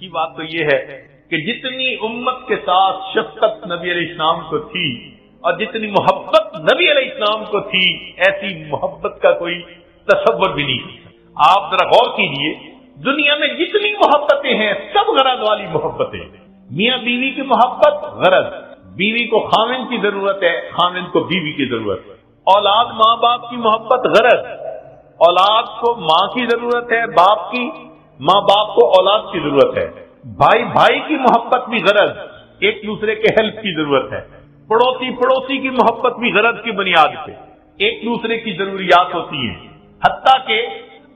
کی بات تو یہ ہے کہ جتنی امت کے ساتھ شفقت نبی علیہ السلام کو تھی اور جتنی محبت نبی علیہ السلام کو تھی، ایسی محبت کا کوئی تصور بھی نہیں۔ آپ ذرا غور کیجئے، دنیا میں جتنی محبتیں ہیں سب غرض والی محبتیں، میاں بیوی کی محبت غرض، بیوی کو خاوند کی ضرورت ہے، خاوند کو بیوی کی ضرورت ہے، اولاد ماں باپ کی محبت غرض، اولاد کو ماں کی ضرورت ہے، باپ کی، ماں باپ کو اولاد کی ضرورت ہے، بھائی بھائی کی محبت بھی غرض، ایک دوسرے کے ہیلپ کی ضرورت ہے، پڑوسی کی محبت بھی غرض کی بنیاد پہ ایک دوسرے کی ضروریات ہوتی ہیں، حتیٰ کہ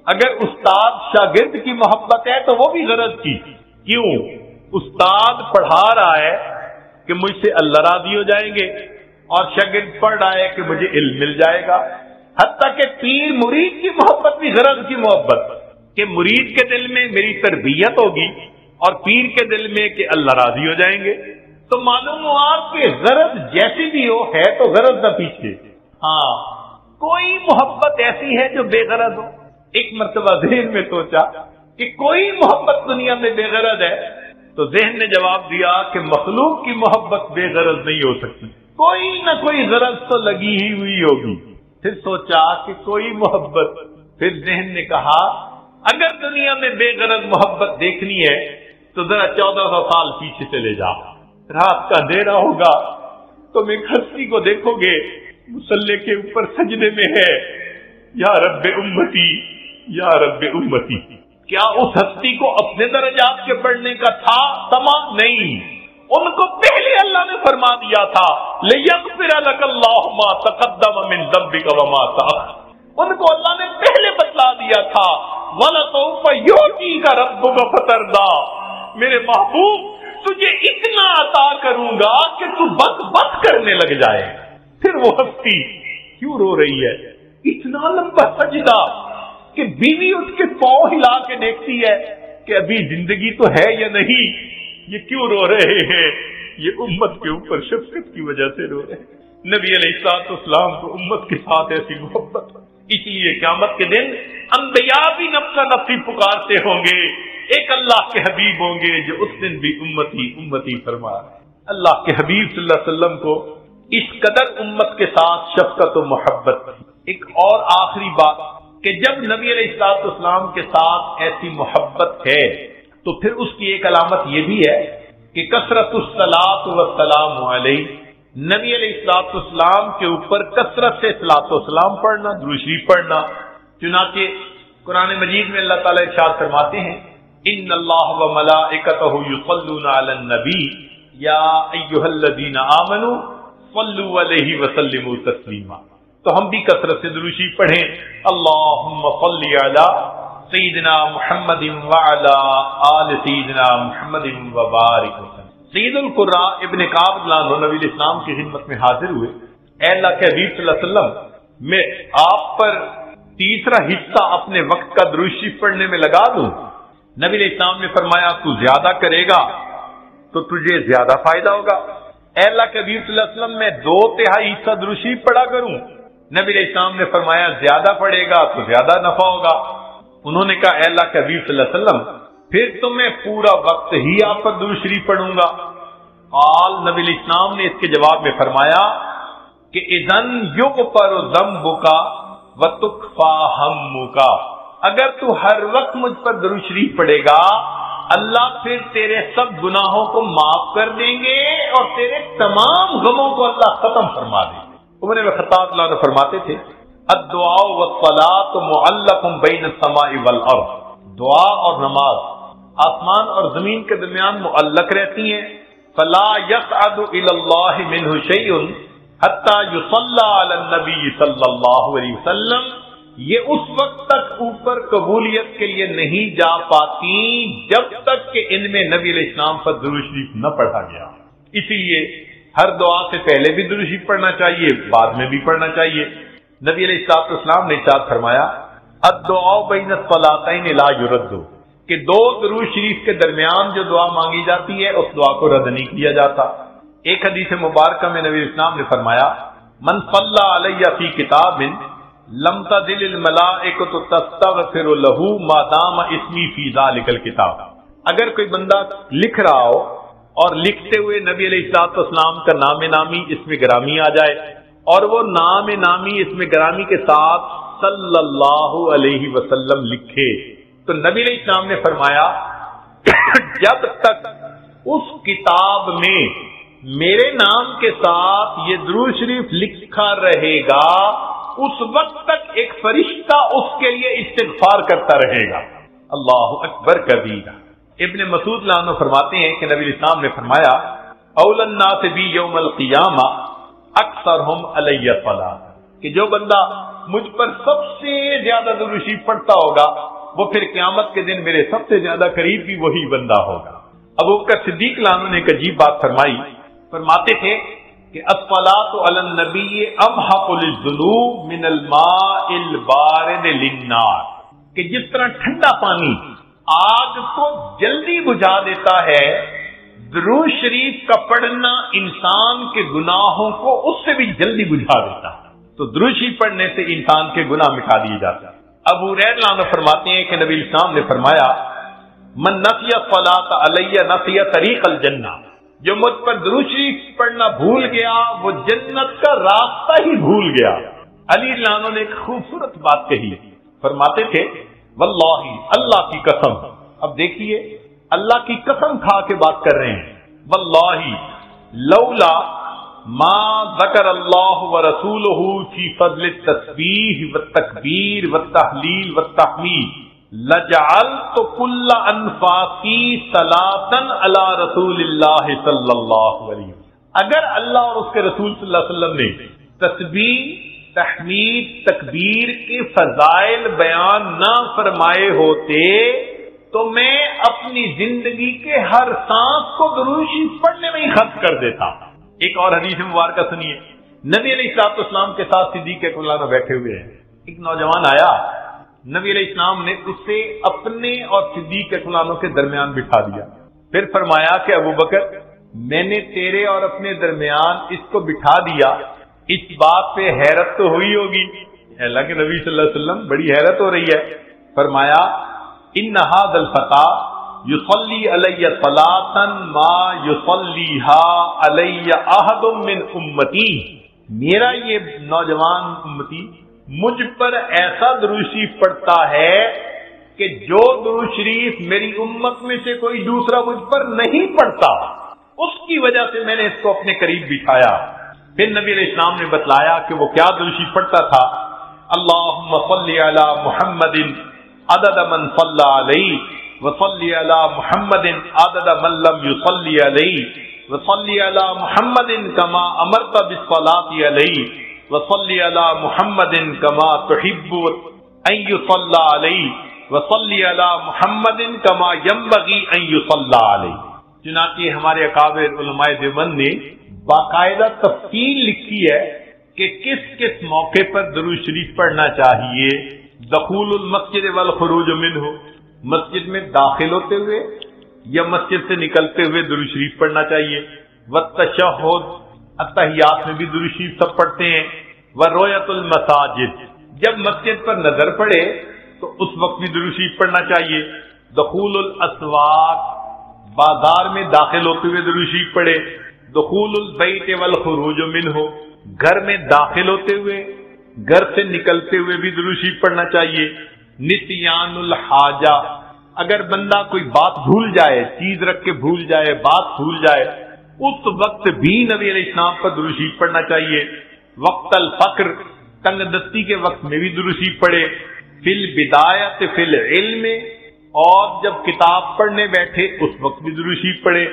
اگر استاد شاگرد کی محبت ہے تو وہ بھی غرض کی۔ کیوں؟ استاد پڑھا رہا ہے کہ مجھ سے اللہ راضی ہو جائیں گے، اور شاگرد پڑھ رہا ہے کہ مجھے علم مل جائے گا۔ حتیٰ کہ پیر مرید کی محبت بھی غرض کی محبت، کہ مرید کے دل میں میری تربیت ہوگی اور پیر کے دل میں کہ اللہ راضی ہو جائیں گے۔ تو معلوم ہوا کہ غرض جیسی بھی ہو ہے تو غرض نہ پیچھے۔ ہاں، کوئی محبت ایسی ہے جو بے غرض ہو؟ ایک مرتبہ ذہن میں سوچا کہ کوئی محبت دنیا میں بے غرض ہے، تو ذہن نے جواب دیا کہ مخلوق کی محبت بے غرض نہیں ہو سکتی، کوئی نہ کوئی غرض تو لگی ہی ہوئی ہوگی۔ پھر سوچا کہ کوئی محبت، پھر ذہن نے کہا اگر دنیا میں بے غرض محبت دیکھنی ہے تو ذرا 1400 سال پیچھے چلے جا، رات کا اندھیرا ہوگا، تم ایک ہستی کو دیکھو گے مصلی کے اوپر سجدے میں ہے، یا رب امتی یا رب امتی۔ کیا اس ہستی کو اپنے درجات کے پڑھنے کا تھا سما؟ نہیں، ان کو پہلے اللہ نے فرما دیا تھا لِيَغْفِرَ لَكَ اللَّهُ مَا تَقَدَّمَ مِن ذَنبِكَ وَمَا تَأَخَّرَ، ان کو اللہ نے پہلے بتلا دیا تھا وَلَسَوْفَ يُعْطِيكَ رَبُّكَ فَتَرْضَىٰ، میرے محبوب تجھے اتنا عطا کروں گا کہ تو بس کرنے لگ جائے۔ پھر وہ ہستی کیوں رو رہی ہے؟ اتنا لمبا سجدہ کہ بیوی اٹھ کے پاؤں ہلا کے دیکھتی ہے کہ ابھی زندگی تو ہے یا نہیں، یہ کیوں رو رہے ہیں؟ یہ امت کے اوپر شفقت کی وجہ سے رو رہے ہیں۔ نبی علیہ الصلوۃ والسلام کو امت کے ساتھ ایسی محبت، اس لیے قیامت کے دن انبیاء بھی نفس نفسی پکارتے ہوں گے، ایک اللہ کے حبیب ہوں گے جو اس دن بھی امتی امتی فرما رہے ہیں۔ اللہ کے حبیب صلی اللہ علیہ وسلم کو اس قدر امت کے ساتھ شفقت و محبت تھی۔ ایک اور آخری بات کہ جب نبی علیہ الصلوۃ والسلام کے ساتھ ایسی محبت ہے تو پھر اس کی ایک علامت یہ بھی ہے کہ کثرت الصلاۃ والسلام علیہ، نبی علیہ الصلوۃ والسلام کے اوپر کثرت سے صلاۃ و سلام پڑھنا، درود شریف پڑھنا۔ چنانچہ قرآن مجید میں اللہ تعالیٰ ارشاد فرماتے ہیں ان اللہ وملائکتہ یصلون علی النبی یا ایھا الذین آمنوا صلوا علیہ وسلموا تسلیما۔ تو ہم بھی کثرت سے درود شریف پڑھیں، اللہم صلی علی سیدنا محمد وعلی آل سیدنا محمد وبارک وسلم۔ سید القراء ابن کعب رضی اللہ عنہ نبی الاسلام کی خدمت میں حاضر ہوئے، اے اللہ کے حبیب صلی اللہ علیہ وسلم، میں آپ پر تیسرا حصہ اپنے وقت کا درود شریف پڑھنے میں لگا دوں؟ نبی علیہ السلام نے فرمایا تو زیادہ کرے گا تو تجھے زیادہ فائدہ ہوگا۔ اے اللہ کے حبیب صلی اللہ علیہ وسلم، میں 2/3 حصہ درود شریف پڑھا کروں؟ نبی علیہ السلام نے فرمایا زیادہ پڑھے گا تو زیادہ نفع ہوگا۔ انہوں نے کہا اے اللہ کے حبیب صلی اللہ علیہ وسلم، پھر تو میں پورا وقت ہی آپ پر درود شریف پڑھوں گا۔ قال، نبی علیہ السلام نے اس کے جواب میں فرمایا کہ اذن یغفر ذنبک وتکفی ہمک، اگر تو ہر وقت مجھ پر درود شریف پڑھے گا اللہ پھر تیرے سب گناہوں کو معاف کر دیں گے اور تیرے تمام غموں کو اللہ ختم فرما دیں گے۔ عمر بن خطاب اللہ عنہ فرماتے تھے الدعاء والصلاۃ معلق بین السماء والارض، دعا اور نماز آسمان اور زمین کے درمیان معلق رہتی ہیں، فلا یصعد الی اللہ منہ شیء حتی یصلی علی النبی صلی اللہ علیہ وسلم، یہ اس وقت تک اوپر قبولیت کے لیے نہیں جا پاتی جب تک کہ ان میں نبی علیہ السلام پر درود شریف نہ پڑھا گیا۔ اسی لیے ہر دعا سے پہلے بھی درود شریف پڑھنا چاہیے، بعد میں بھی پڑھنا چاہیے۔ نبی علیہ السلام نے ارشاد فرمایا الدعاء بین الصلاتین لا یرد، کہ 2 درود شریف کے درمیان جو دعا مانگی جاتی ہے اس دعا کو رد نہیں کیا جاتا۔ ایک حدیث مبارکہ میں نبی السلام نے فرمایا من صلی علیہ فی کتاب لم تزل الملائکۃ تستغفر له ما دام اسمی فی ذلک الکتاب، اگر کوئی بندہ لکھ رہا ہو اور لکھتے ہوئے نبی علیہ الصلوۃ والسلام کا نام نامی اس میں گرامی آ جائے اور وہ نام نامی اس میں گرامی کے ساتھ صلی اللہ علیہ وسلم لکھے، تو نبی علیہ السلام نے فرمایا جب تک اس کتاب میں میرے نام کے ساتھ یہ درود شریف لکھا رہے گا اس وقت تک ایک فرشتہ اس کے لیے استغفار کرتا رہے گا۔ اللہ اکبر کبیرہ۔ ابن مسعود رضی اللہ عنہ فرماتے ہیں کہ نبی علیہ السلام نے فرمایا اول الناس بی یوم القیامہ اکثرہم علی الصلاۃ، کہ جو بندہ مجھ پر سب سے زیادہ درود شریف پڑھتا ہوگا وہ پھر قیامت کے دن میرے سب سے زیادہ قریب بھی وہی بندہ ہوگا۔ ابو بکر صدیق رضی اللہ عنہ نے ایک عجیب بات فرمائی، فرماتے تھے کہ الصلاۃ علی النبی امحق للذنوب من الماء البارد للنار، کہ جس طرح ٹھنڈا پانی آگ کو جلدی بجھا دیتا ہے، درود شریف کا پڑھنا انسان کے گناہوں کو اس سے بھی جلدی بجھا دیتا ہے، تو درود شریف پڑھنے سے انسان کے گناہ مٹا دیے جاتے ہیں۔ ابو ہریرہ عنہ فرماتے ہیں کہ نبی علیہ السلام نے فرمایا من نسی الصلاۃ علی نسی طریق الجنہ، جو مجھ پر درود شریف پڑھنا بھول گیا وہ جنت کا راستہ ہی بھول گیا۔ علی رضی اللہ عنہ نے ایک خوبصورت بات کہی، فرماتے تھے واللہ، اللہ کی قسم، اب دیکھیے اللہ کی قسم کھا کے بات کر رہے ہیں، واللہ لولا ما ذکر اللہ ورسولہ فی فضل التسبیح والتکبیر والتحلیل والتحمید لجعلت کل انفاسی صلاۃ علی رسول اللہ صلی اللہ علیہ وسلم، اگر اللہ اور اس کے رسول صلی اللہ علیہ وسلم نے تسبیح تحمید تکبیر کے فضائل بیان نہ فرمائے ہوتے تو میں اپنی زندگی کے ہر سانس کو درود شریف پڑھنے میں ہی خرچ کر دیتا۔ ایک اور حدیث مبارکہ سنیے، نبی علیہ الصلوۃ والسلام کے ساتھ صدیق اکبر رضی اللہ عنہ بیٹھے ہوئے ہیں، ایک نوجوان آیا، نبی علیہ السلام نے اسے اپنے اور صدیق اکبر رضی اللہ عنہ کے درمیان بٹھا دیا، پھر فرمایا کہ ابو بکر میں نے تیرے اور اپنے درمیان اس کو بٹھا دیا، اس بات پہ حیرت تو ہوئی ہوگی، حالانکہ نبی صلی اللہ علیہ وسلم بڑی حیرت ہو رہی ہے، فرمایا ان ھذا الفتى یصلی علی صلاۃ ما یصلیھا علی احد من امتی، میرا یہ نوجوان امتی مجھ پر ایسا درود شریف پڑھتا ہے کہ جو درود شریف میری امت میں سے کوئی دوسرا مجھ پر نہیں پڑھتا، اس کی وجہ سے میں نے اس کو اپنے قریب بٹھایا۔ پھر نبی علیہ السلام نے بتلایا کہ وہ کیا درود شریف پڑھتا تھا، اللہم صلی علی محمد عدد من صلی علیہ وصلی علی محمد عدد من لم یصلی علیہ وصلی علی محمد کما امرت بالصلاۃ علیہ وصلی علی محمد کما تحب ان یصلی علیہ وصلی علی محمد کما ینبغی ان یصلی علیہ۔ چنانچہ ہمارے اکابر علماء دیوبند نے باقاعدہ تفصیل لکھی ہے کہ کس کس موقع پر درود شریف پڑھنا چاہیے۔ دخول المسجد والخروج منہ، مسجد میں داخل ہوتے ہوئے یا مسجد سے نکلتے ہوئے درود شریف پڑھنا چاہیے، والتشہد، اتحیات میں بھی درود شریف سب پڑھتے ہیں، ورؤیت المساجد، جب مسجد پر نظر پڑے تو اس وقت بھی درود شریف پڑھنا چاہیے، دخول الاسواق، بازار میں داخل ہوتے ہوئے درود شریف پڑھے، دخول البیت والخروج منہ، گھر میں داخل ہوتے ہوئے گھر سے نکلتے ہوئے بھی درود شریف پڑھنا چاہیے، نسیان الحاجہ، اگر بندہ کوئی بات بھول جائے، چیز رکھ کے بھول جائے، بات بھول جائے، اس وقت بھی نبی علیہ السلام پر درود شریف پڑھنا چاہیے، وقت الفقر، تنگ دستی کے وقت میں بھی درود شریف پڑھے، فی البدایۃ فی العلم، اور جب کتاب پڑھنے بیٹھے اس وقت بھی درود شریف پڑھے،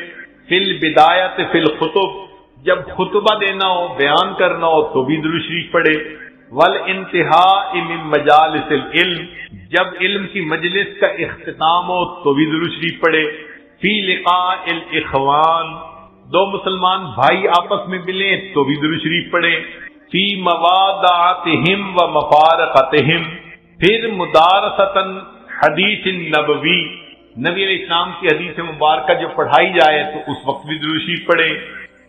فی البدایۃ فی الخطب، جب خطبہ دینا ہو، بیان کرنا ہو تو بھی درود شریف پڑھے، والانتہاء من مجالس العلم، جب علم کی مجلس کا اختتام ہو تو بھی درود شریف پڑھے، فی لقاء الاخوان، دو مسلمان بھائی آپس میں ملیں تو بھی درود شریف پڑھے، فی موادعتہم و مفارقتہم، پھر مدارسۃ حدیث نبوی، نبی علیہ السلام کی حدیث مبارکہ جو پڑھائی جائے تو اس وقت بھی درود شریف پڑھے،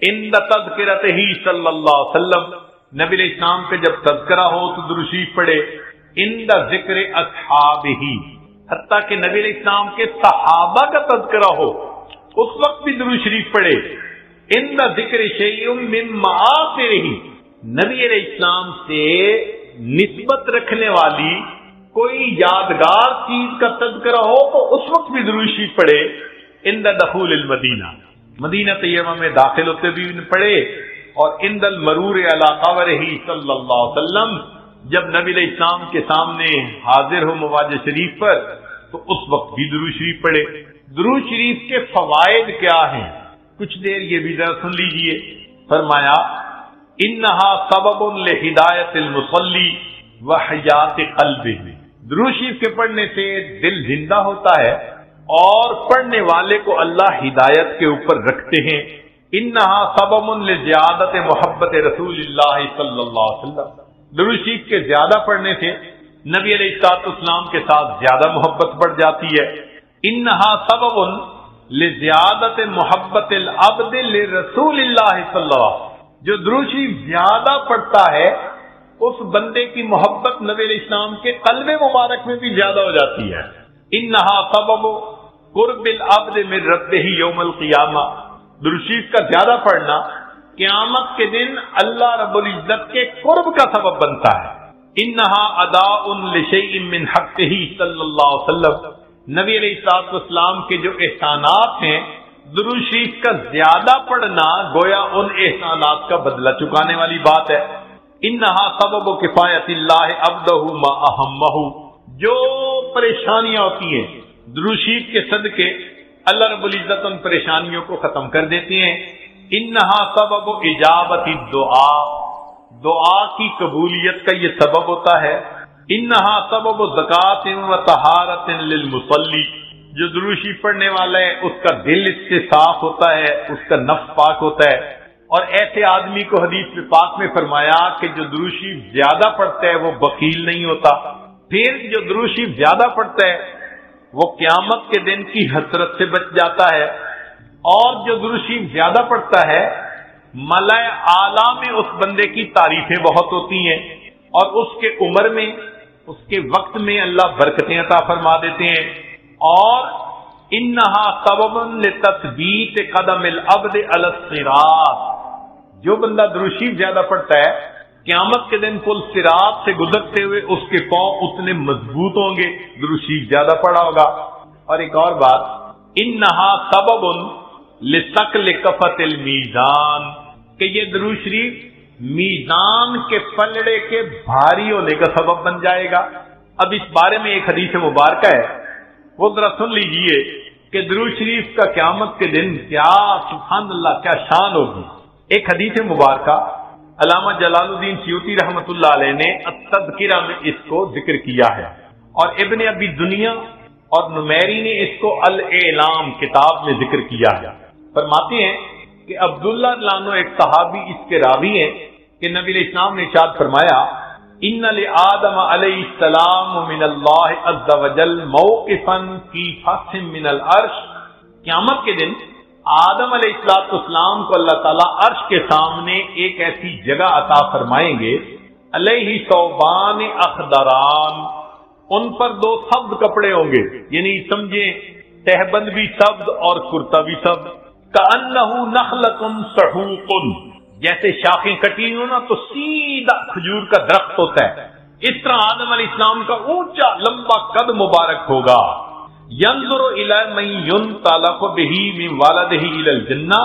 عند تذکرتہ صلی اللہ علیہ وسلم، نبی علیہ السلام کا جب تذکرہ ہو تو درود شریف پڑھے، عند ذکر اصحابہ، حتیٰ کہ نبی علیہ السلام کے صحابہ کا تذکرہ ہو اس وقت بھی درود شریف پڑھے. ان ذکر شیء من معاصرہ، نبی علیہ السلام سے نسبت رکھنے والی کوئی یادگار چیز کا تذکرہ ہو تو اس وقت بھی درود شریف پڑھے. عند دخول المدینہ، مدینہ طیبہ میں داخل ہوتے بھی پڑھے، اور عند المرور علی قبرہ صلی اللہ علیہ وسلم، جب نبی علیہ السلام کے سامنے حاضر ہو مواجہ شریف پر تو اس وقت بھی درود شریف پڑھے. درود شریف کے فوائد کیا ہیں؟ کچھ دیر یہ بھی ذرا سن لیجئے. فرمایا انہا سبب لہدایت المصلی وحیات قلبہ، درود شریف کے پڑھنے سے دل زندہ ہوتا ہے اور پڑھنے والے کو اللہ ہدایت کے اوپر رکھتے ہیں. انہا سبب لزیادت محبت رسول اللہ صلی اللہ علیہ وسلم، درود شریف کے زیادہ پڑھنے سے نبی علیہ الصلوۃ والسلام کے ساتھ زیادہ محبت بڑھ جاتی ہے. انہا سبب لزیادت محبت العبد لرسول اللہ صلی اللہ علیہ وسلم، جو درود شریف زیادہ پڑھتا ہے اس بندے کی محبت نبی علیہ السلام کے قلب مبارک میں بھی زیادہ ہو جاتی ہے. انہا سبب قرب العبد من ربہ یوم القیامہ، درود شریف کا زیادہ پڑھنا قیامت کے دن اللہ رب العزت کے قرب کا سبب بنتا ہے. انہا اداء لشیء من حقہ صلی اللہ علیہ وسلم، نبی علیہ الصلوۃ والسلام کے جو احسانات ہیں درود شریف کا زیادہ پڑھنا گویا ان احسانات کا بدلہ چکانے والی بات ہے. انہا سبب کفایت اللہ عبدہ ما اہمہ، جو پریشانیاں ہوتی ہیں درود شریف کے صدقے اللہ رب العزت ان پریشانیوں کو ختم کر دیتے ہیں. انہا سبب اجابت الدعاء، دعا کی قبولیت کا یہ سبب ہوتا ہے. انہا سبب زکوٰۃ و طہارت للمصلی، جو درود شریف پڑھنے والا ہے اس کا دل اس سے صاف ہوتا ہے، اس کا نفس پاک ہوتا ہے. اور ایسے آدمی کو حدیث میں پاک میں فرمایا کہ جو درود شریف زیادہ پڑھتا ہے وہ بخیل نہیں ہوتا. پھر جو درود شریف زیادہ پڑھتا ہے وہ قیامت کے دن کی حسرت سے بچ جاتا ہے. اور جو درود شریف زیادہ پڑھتا ہے ملائے اعلیٰ میں اس بندے کی تعریفیں بہت ہوتی ہیں، اور اس کے عمر میں اس کے وقت میں اللہ برکتیں عطا فرما دیتے ہیں. اور انہا سبب لتثبیت قدم العبد علی الصراط، جو بندہ درود شریف زیادہ پڑھتا ہے قیامت کے دن پل صراط سے گزرتے ہوئے اس کے پاؤں اتنے مضبوط ہوں گے، درود شریف زیادہ پڑھا ہوگا. اور ایک اور بات، انہا سبب لثقل کفۃ المیزان، کہ یہ درود شریف میزان کے پلڑے کے بھاری ہونے کا سبب بن جائے گا. اب اس بارے میں ایک حدیث مبارکہ ہے، وہ ذرا سن لیجئے کہ درود شریف کا قیامت کے دن کیا سبحان اللہ کیا شان ہوگی. ایک حدیث مبارکہ علامہ جلال الدین سیوطی رحمۃ اللہ علیہ نے التذکرہ میں اس کو ذکر کیا ہے، اور ابن ابی دنیا اور نمیری نے اس کو الاعلام کتاب میں ذکر کیا ہے. فرماتے ہیں کہ عبداللہ لانو ایک صحابی اس کے راوی ہیں کہ نبی علیہ السلام نے ارشاد فرمایا ان لآدم علیہ السلام من اللہ عز وجل موقفا فی فصح من العرش، قیامت کے دن آدم علیہ السلام کو اللہ تعالیٰ عرش کے سامنے ایک ایسی جگہ عطا فرمائیں گے، علیہ ثوبان اخضران، ان پر دو سبز کپڑے ہوں گے، یعنی سمجھیں تہبند بھی سبز اور کرتا بھی سبز. کأنہ نخلۃ سحوق، جیسے شاخیں کٹی ہوں نا تو سیدھا کھجور کا درخت ہوتا ہے، اس طرح آدم علیہ السلام کا اونچا لمبا قد مبارک ہوگا. ينظر الى من ينطلق به من والده الى الجنہ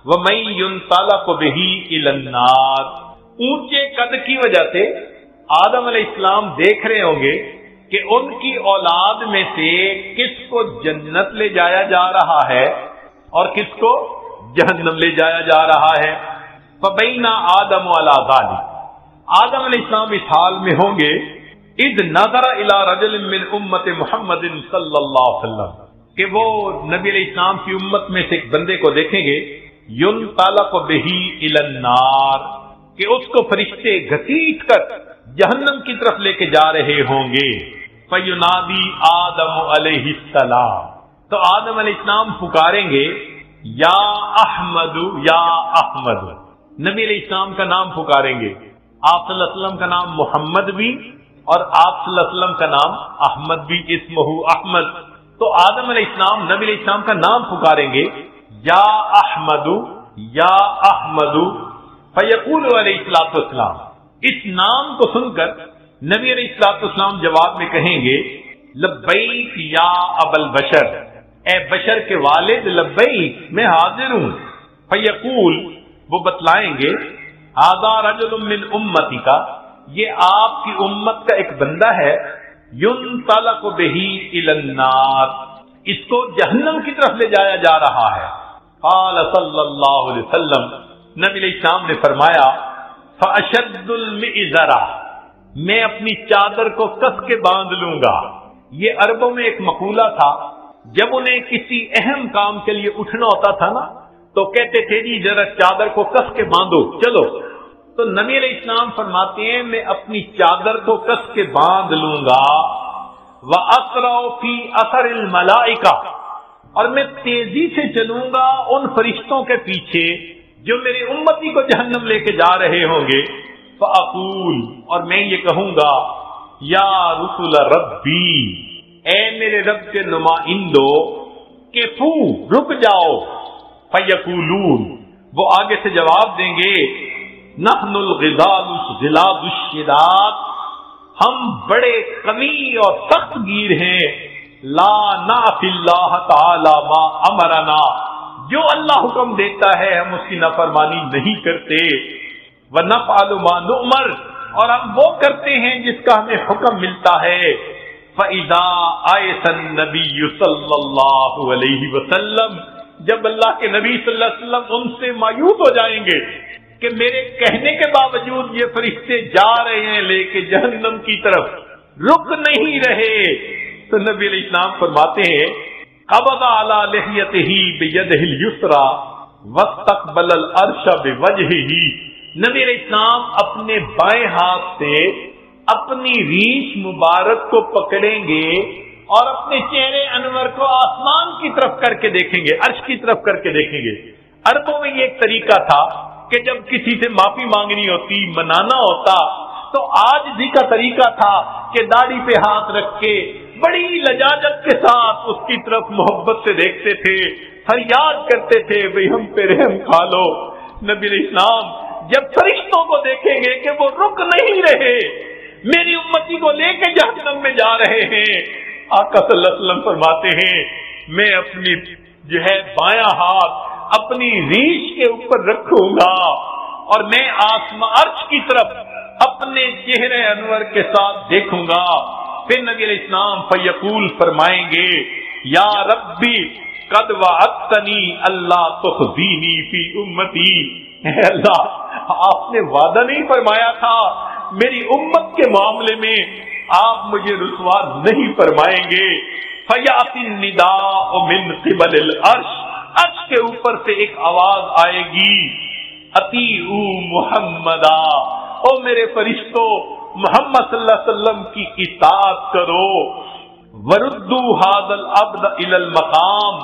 ومن ينطلق به الى النار، اونچے قد کی وجہ سے آدم علیہ السلام دیکھ رہے ہوں گے کہ ان کی اولاد میں سے کس کو جنت لے جایا جا رہا ہے اور کس کو جہنم لے جایا جا رہا ہے. فبینا آدم علی ذلک، آدم علیہ السلام اس حال میں ہوں گے اذ نظر الی رجل من امت محمد صلی اللہ علیہ وسلم، کہ وہ نبی علیہ السلام کی امت میں سے ایک بندے کو دیکھیں گے، ينطلق به الی النار، کہ اس کو فرشتے گھسیٹ کر جہنم کی طرف لے کے جا رہے ہوں گے. فینادی آدم علیہ السلام، تو آدم علیہ السلام پکاریں گے یا احمد یا احمد، نبی علیہ السلام کا نام پکاریں گے. آپ صلی اللہ علیہ وسلم کا نام محمد بھی اور آپ صلی اللہ علیہ وسلم کا نام احمد بھی، اسمہ احمد، تو آدم علیہ السلام نبی علیہ السلام کا نام پکاریں گے، یا احمد یا احمد، فیقول علیہ الصلوۃ والسلام، اس نام کو سن کر نبی علیہ الصلوۃ والسلام جواب میں کہیں گے لبیک یا ابا البشر، اے بشر کے والد، لبیک میں حاضر ہوں۔ فیقول، وہ بتلائیں گے، ھذا رجل من امتی کا، یہ آپ کی امت کا ایک بندہ ہے، ينطلق به الى النار، اس کو جہنم کی طرف لے جایا جا رہا ہے۔ قال صلی اللہ علیہ وسلم، نبی علیہ السلام نے فرمایا، فاشد المئزرہ، میں اپنی چادر کو کس کے باندھ لوں گا۔ یہ عربوں میں ایک مقولہ تھا، جب انہیں کسی اہم کام کے لیے اٹھنا ہوتا تھا نا تو کہتے تھے جی ذرا چادر کو کس کے باندھو چلو، تو نبی علیہ السلام فرماتے ہیں میں اپنی چادر کو کس کے باندھ لوں گا، وَأَسْرَعُ فِي أَثَرِ الْمَلَائِكَةِ، اور میں تیزی سے چلوں گا ان فرشتوں کے پیچھے جو میری امتی کو جہنم لے کے جا رہے ہوں گے۔ فَأَقُولُ، اور میں یہ کہوں گا، یا رسول ربی، اے میرے رب کے نمائندو، کفو، رک جاؤ۔ فَيَقُولُونَ، وہ آگے سے جواب دیں گے، نحن الغلاد الشداد، ہم بڑے قوی اور سخت گیر ہیں، لا نعصی اللہ تعالی ما امرنا، جو اللہ حکم دیتا ہے ہم اس کی نافرمانی نہیں کرتے، ونفعل ما نؤمر، اور ہم وہ کرتے ہیں جس کا ہمیں حکم ملتا ہے۔ فَإِذَا آیَسَ النَّبِيُّ صلی اللہ علیہ وسلم، جب اللہ کے نبی صلی اللہ علیہ وسلم ان سے مایوس ہو جائیں گے کہ میرے کہنے کے باوجود یہ فرشتے جا رہے ہیں لے کے جہنم کی طرف، رک نہیں رہے، تو نبی علیہ السلام فرماتے ہیں، قبض علی لحیتہ بیدہ الیسری واستقبل العرش بوجہہ، نبی علیہ السلام اپنے بائیں ہاتھ سے اپنی ریش مبارک کو پکڑیں گے اور اپنے چہرے انور کو آسمان کی طرف کر کے دیکھیں گے، عرش کی طرف کر کے دیکھیں گے۔ عربوں میں یہ ایک طریقہ تھا کہ جب کسی سے معافی مانگنی ہوتی، منانا ہوتا، تو آجزی کا طریقہ تھا کہ داڑھی پہ ہاتھ رکھ کے بڑی لجاجت کے ساتھ اس کی طرف محبت سے دیکھتے تھے، فریاد کرتے تھے بھئی ہم پہ رحم کھا لو۔ نبی علیہ السلام جب فرشتوں کو دیکھیں گے کہ وہ رک نہیں رہے، میری امتی کو لے کے جہنم میں جا رہے ہیں، آقا صلی اللہ علیہ وسلم فرماتے ہیں میں اپنی جو ہے بایاں ہاتھ اپنی ریش کے اوپر رکھوں گا اور میں آسمان عرش کی طرف اپنے چہرے انور کے ساتھ دیکھوں گا۔ پھر نبی علیہ السلام فیقول فرمائیں گے، یا ربی قد وعدتنی اللہ تخزینی فی امتی، اے اللہ آپ نے وعدہ نہیں فرمایا تھا میری امت کے معاملے میں آپ مجھے رسوا نہیں فرمائیں گے۔ فیاتی النداء من قبل العرش، عرش کے اوپر سے ایک آواز آئے گی، اطیعوا محمدا، او میرے فرشتوں محمد صلی اللہ علیہ وسلم کی اطاعت کرو، وردوا ھذا العبد الی المقام،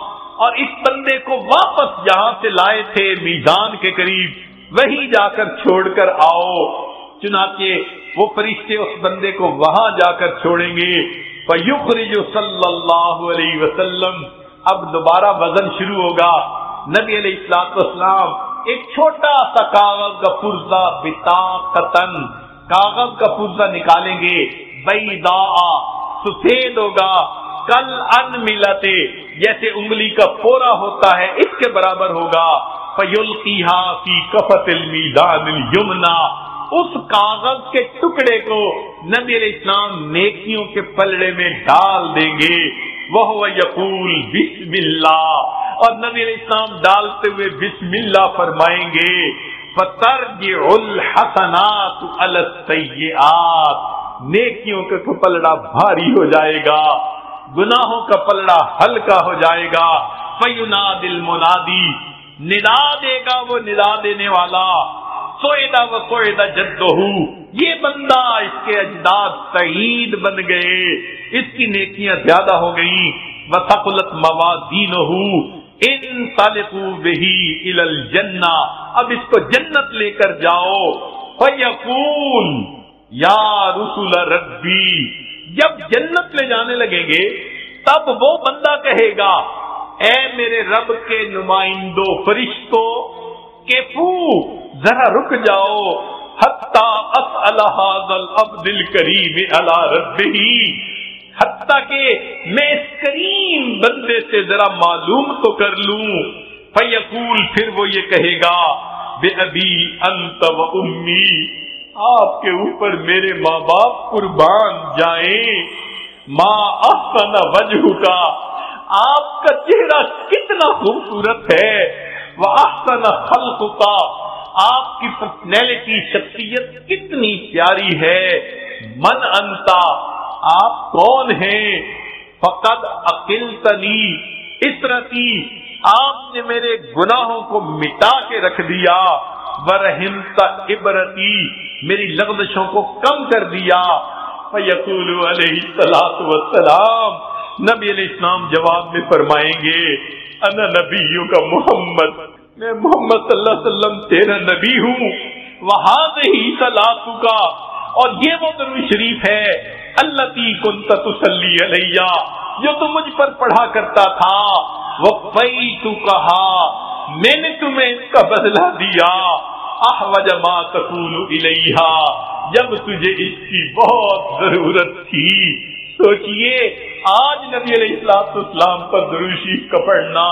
اور اس بندے کو واپس جہاں سے لائے تھے میزان کے قریب وہی جا کر چھوڑ کر آؤ۔ چنانچہ وہ فرشتے اس بندے کو وہاں جا کر چھوڑیں گے، فیخرج صلی اللہ علیہ وسلم، اب دوبارہ وزن شروع ہوگا، نبی علیہ الصلوۃ والسلام ایک چھوٹا سا کاغذ کا پرزہ بطاقتن، کاغذ کا پرزہ نکالیں گے، بیضاء، سفید ہوگا، کل انملتے، جیسے انگلی کا پورا ہوتا ہے اس کے برابر ہوگا، فیلقیھا فی کفۃ المیزان الیمنی، اس کاغذ کے ٹکڑے کو نبی علیہ السلام نیکیوں کے پلڑے میں ڈال دیں گے، وہو یقول بسم اللہ، اور نبی علیہ السلام ڈالتے ہوئے بسم اللہ فرمائیں گے، فترجع الحسنات علی السیئات، نیکیوں کا پلڑا بھاری ہو جائے گا، گناہوں کا پلڑا ہلکا ہو جائے گا۔ فینادی المنادی، ندا دے گا وہ ندا دینے والا، سوئدہ و سوئدہ جدہ، یہ بندہ اس کے اجداد سعید بن گئے، اس کی نیکیاں زیادہ ہو گئیں، وثقلت موازینہ، انطلقوا بہ الی الجنہ، اب اس کو جنت لے کر جاؤ۔ فیقول، یا رسول ربی، جب جنت لے جانے لگیں گے تب وہ بندہ کہے گا اے میرے رب کے نمائندوں فرشتوں کہ ذرا رک جاؤ، حتی اسأل ھذا العبد الکریم علی ربہ، حتیٰ کہ میں اس کریم بندے سے ذرا معلوم تو کر لوں۔ فیقول، پھر وہ یہ کہے گا بے ابی انت و امی، آپ کے اوپر میرے ماں باپ قربان جائیں، ما احسن وجہ کا، آپ کا چہرہ کتنا خوبصورت ہے، وَأَحْسَنَ خَلْقُكَ، آپ کی پرسنالٹی شخصیت کتنی پیاری ہے، من انتا، آپ کون ہیں، فقد عقلتنی اسرتی، آپ نے میرے گناہوں کو مٹا کے رکھ دیا، ورحمت عبرتی، میری لغزشوں کو کم کر دیا۔ فیقول علیہ الصلوۃ والسلام، نبی علیہ السلام جواب میں فرمائیں گے انا نبیوں کا محمد، میں محمد صلی اللہ علیہ وسلم تیرا نبی ہوں، وہذہ صلاتک، اور یہ وہ درود شریف ہے التی کنت تصلی علیہ، جو تم مجھ پر پڑھا کرتا تھا، وفیتکھا، میں نے تمہیں اس کا بدلہ دیا، احوج ما تقول الیہا، جب تجھے اس کی بہت ضرورت تھی۔ سوچئے آج نبی علیہ السلام پر درود شریف کا پڑھنا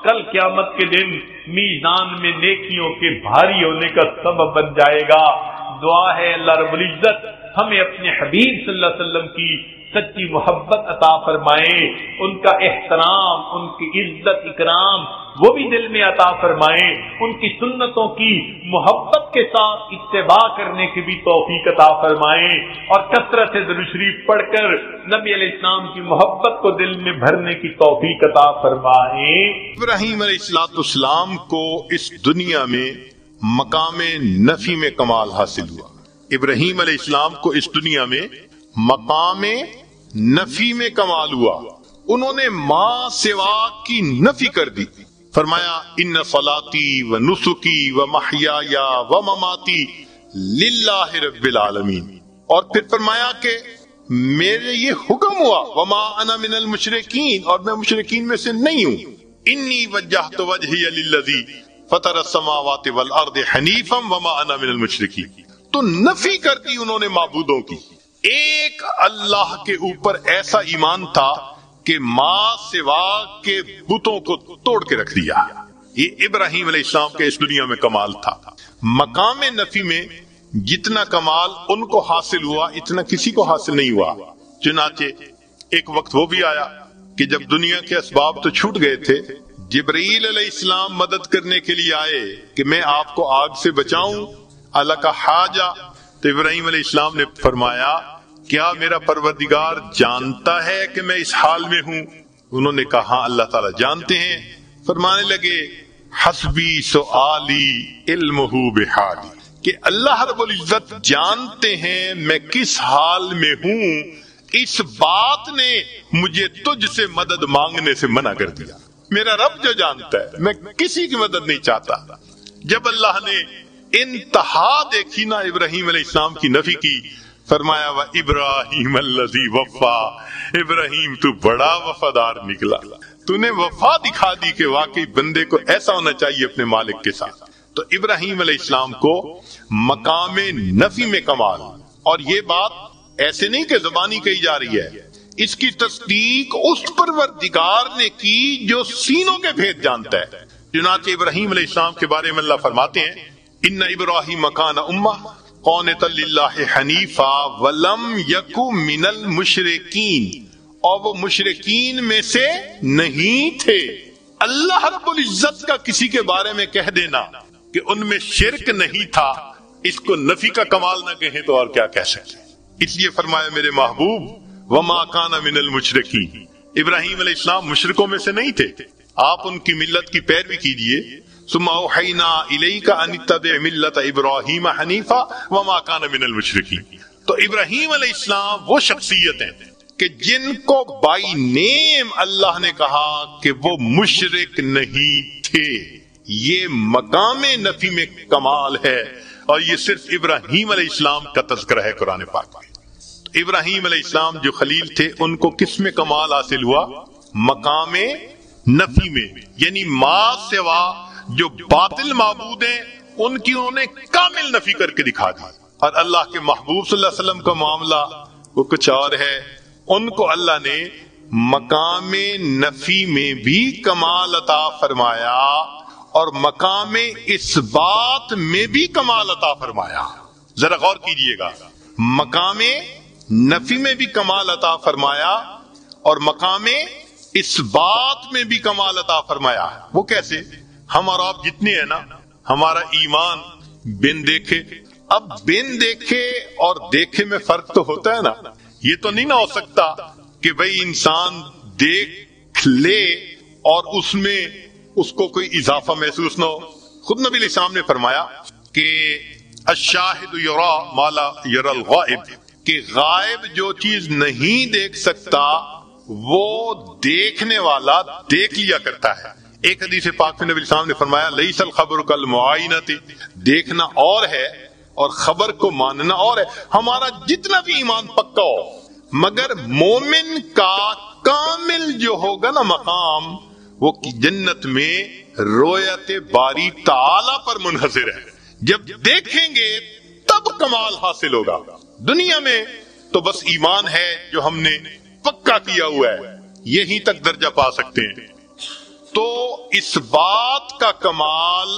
کل قیامت کے دن میزان میں نیکیوں کے بھاری ہونے کا سبب بن جائے گا۔ دعا ہے اللہ رب العزت ہمیں اپنے حبیب صلی اللہ علیہ وسلم کی سچی محبت عطا فرمائے، ان کا احترام، ان کی عزت اکرام وہ بھی دل میں عطا فرمائے، ان کی سنتوں کی محبت کے ساتھ اتباع کرنے کی بھی توفیق عطا فرمائے، اور کثرت سے درود شریف پڑھ کر نبی علیہ السلام کی محبت کو دل میں بھرنے کی توفیق عطا فرمائے۔ ابراہیم علیہ السلام کو اس دنیا میں مقام نفی میں کمال حاصل ہوا۔ ابراہیم علیہ السلام کو اس دنیا میں مقام نفی میں کمال ہوا، انہوں نے ماں سوا کی نفی کر دی، فرمایا ان صلاتی و نسکی و محیای و مماتی للہ رب العالمین، اور پھر فرمایا کہ میرے یہ حکم ہوا وما انا من المشرکین، اور میں مشرکین میں سے نہیں ہوں، انی وجہت وجہی للذی فطر السماوات والارض حنیفا وما انا من المشرکین۔ تو نفی کر دی انہوں نے معبودوں کی، ایک اللہ کے اوپر ایسا ایمان تھا کہ ماں سوا کے بتوں کو توڑ کے رکھ دیا۔ یہ ابراہیم علیہ السلام کے اس دنیا میں کمال تھا۔ مقام نفی میں جتنا کمال ان کو حاصل ہوا اتنا کسی کو حاصل نہیں ہوا۔ چنانچہ ایک وقت وہ بھی آیا کہ جب دنیا کے اسباب تو چھوٹ گئے تھے، جبرائیل علیہ السلام مدد کرنے کے لیے آئے کہ میں آپ کو آگ سے بچاؤں، اللہ کا حاجہ، تو ابراہیم علیہ السلام نے فرمایا کیا میرا پروردگار جانتا ہے کہ میں اس حال میں ہوں؟ انہوں نے کہا ہاں اللہ تعالیٰ جانتے ہیں۔ فرمانے لگے حسبی سؤالی علمہ بحالی، کہ اللہ رب العزت جانتے ہیں میں کس حال میں ہوں، اس بات نے مجھے تجھ سے مدد مانگنے سے منع کر دیا۔ میرا رب جو جانتا ہے میں کسی کی مدد نہیں چاہتا۔ جب اللہ نے انتہا دیکھی نا ابراہیم علیہ السلام کی نفی کی، فرمایا وَإِبْرَاهِيمَ الَّذِي وَفَّى، ابراہیم تو بڑا وفادار نکلا، تو نے وفا دکھا دی کہ واقعی بندے کو ایسا ہونا چاہیے اپنے مالک کے ساتھ۔ تو ابراہیم علیہ السلام کو مقام نفی میں کمال، اور یہ بات ایسے نہیں کہ زبانی کہی جا رہی ہے، اس کی تصدیق اس پروردگار نے کی جو سینوں کے بھید جانتا ہے۔ چنانچہ ابراہیم علیہ السلام کے بارے میں اللہ فرماتے ہیں ان ابراہیم کان امہ قانتا للہ حنیفا ولم یکو من المشرکین، اور وہ مشرکین میں سے نہیں تھے۔ اللہ رب العزت کا کسی کے بارے میں کہہ دینا کہ ان میں شرک نہیں تھا، اس کو نفی کا کمال نہ کہیں تو اور کیا کہہ سکتے۔ اس لیے فرمایا میرے محبوب وما کان من المشرکین، ابراہیم علیہ السلام مشرکوں میں سے نہیں تھے، آپ ان کی ملت کی پیروی کیجئے۔ ثم اوحینا الیک ان اتبع ملت ابراہیم حنیفا وما کان من المشرکین۔ تو ابراہیم علیہ السلام وہ شخصیت ہیں کہ جن کو بائی نیم اللہ نے کہا کہ وہ مشرک نہیں تھے۔ یہ مقام نفی میں کمال ہے۔ اور یہ صرف ابراہیم علیہ السلام کا تذکرہ ہے قرآن پاک میں۔ ابراہیم علیہ السلام جو خلیل تھے ان کو کس میں کمال حاصل ہوا؟ مقام نفی میں، یعنی ما سوا جو باطل معبود ہیں ان کی انہوں نے کامل نفی کر کے دکھا دی۔ اور اللہ کے محبوب صلی اللہ علیہ وسلم کا معاملہ وہ کچھ اور ہے، ان کو اللہ نے مقام نفی میں بھی کمال عطا فرمایا اور مقام اثبات میں بھی کمال عطا فرمایا۔ ذرا غور کیجئے گا، مقام نفی میں بھی کمال عطا فرمایا اور مقام اثبات میں بھی کمال عطا فرمایا۔ وہ کیسے؟ ہم اور آپ جتنے ہیں نا، ہمارا ایمان بن دیکھے، اب بن دیکھے اور دیکھے میں فرق تو ہوتا ہے نا۔ یہ تو نہیں نہ ہو سکتا کہ بھئی انسان دیکھ لے اور اس میں اس کو کوئی اضافہ محسوس نہ ہو۔ خود نبی علیہ السلام نے فرمایا کہ الشاہد یرا ما لا یرا الغائب، کہ غائب جو چیز نہیں دیکھ سکتا وہ دیکھنے والا دیکھ لیا کرتا ہے۔ ایک حدیث پاک میں نبی علیہ السلام نے فرمایا لیس الخبر کالمعائنۃ، دیکھنا اور ہے اور خبر کو ماننا اور ہے۔ ہمارا جتنا بھی ایمان پکا ہو مگر مومن کا کامل جو ہوگا نا مقام، وہ جنت میں رویت باری تعالی پر منحصر ہے۔ جب دیکھیں گے تب کمال حاصل ہوگا۔ دنیا میں تو بس ایمان ہے جو ہم نے پکا کیا ہوا ہے، یہیں تک درجہ پا سکتے ہیں۔ تو اس بات کا کمال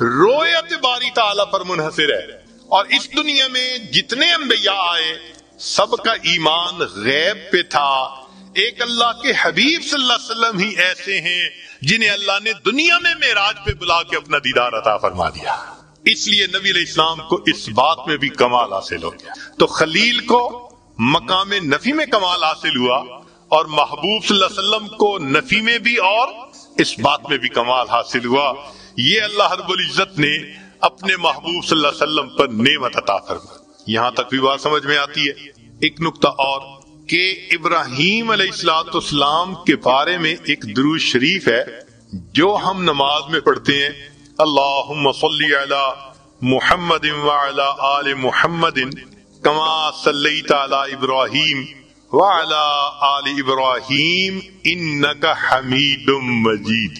رویت باری تعالی پر منحصر ہے۔ اور اس دنیا میں جتنے انبیاء آئے سب کا ایمان غیب پہ تھا۔ ایک اللہ کے حبیب صلی اللہ علیہ وسلم ہی ایسے ہیں جنہیں اللہ نے دنیا میں معراج پہ بلا کے اپنا دیدار عطا فرما دیا۔ اس لیے نبی علیہ السلام کو اس بات میں بھی کمال حاصل ہو گیا۔ تو خلیل کو مقام نفی میں کمال حاصل ہوا اور محبوب صلی اللہ علیہ وسلم کو نفی میں بھی اور اس بات میں بھی کمال حاصل ہوا۔ یہ اللہ رب العزت نے اپنے محبوب صلی اللہ علیہ وسلم پر نعمت عطا فرمائی۔ یہاں تک بھی بات سمجھ میں آتی ہے۔ ایک نقطہ اور کہ ابراہیم علیہ السلام کے بارے میں ایک درود شریف ہے جو ہم نماز میں پڑھتے ہیں، اللہم صلی علی محمد وعلی آل محمد کما صلیت علی ابراہیم وعلی آل ابراہیم انک حمید مجید۔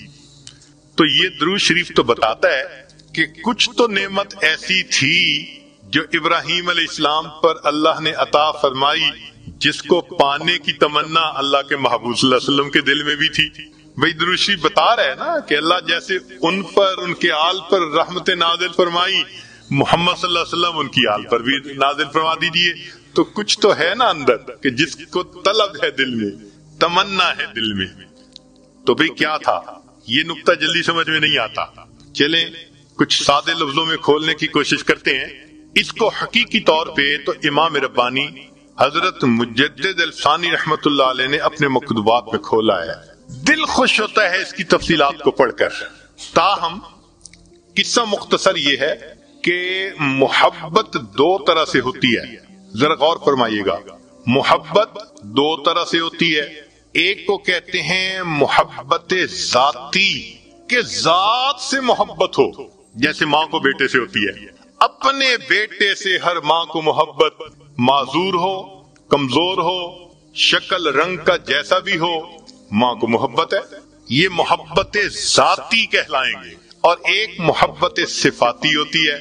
تو یہ درود شریف تو بتاتا ہے کہ کچھ تو نعمت ایسی تھی جو ابراہیم علیہ السلام پر اللہ نے عطا فرمائی جس کو پانے کی تمنا اللہ کے محبوب صلی اللہ علیہ وسلم کے دل میں بھی تھی۔ بھئی درود شریف بتا رہے ہیں نا کہ اللہ جیسے ان پر، ان کے آل پر رحمت نازل فرمائی، محمد صلی اللہ علیہ وسلم ان کی آل پر بھی نازل فرما دیجیے۔ تو کچھ تو ہے نا اندر کہ جس کو طلب ہے دل میں، تمنا ہے دل میں۔ تو بھئی کیا تھا؟ یہ نقطہ جلدی سمجھ میں نہیں آتا، چلیں کچھ سادے لفظوں میں کھولنے کی کوشش کرتے ہیں۔ اس کو حقیقی طور پہ تو امام ربانی حضرت مجدد الفسانی رحمت اللہ علیہ نے اپنے مکتوبات میں کھولا ہے۔ دل خوش ہوتا ہے اس کی تفصیلات کو پڑھ کر۔ تاہم قصہ مختصر یہ ہے کہ محبت دو طرح سے ہوتی ہے، ذرا غور فرمائیے گا۔ محبت دو طرح سے ہوتی ہے، ایک کو کہتے ہیں محبت ذاتی، کہ ذات سے محبت ہو، جیسے ماں کو بیٹے سے ہوتی ہے۔ اپنے بیٹے سے ہر ماں کو محبت، معذور ہو، کمزور ہو، شکل رنگ کا جیسا بھی ہو، ماں کو محبت ہے۔ یہ محبت ذاتی کہلائیں گے۔ اور ایک محبت صفاتی ہوتی ہے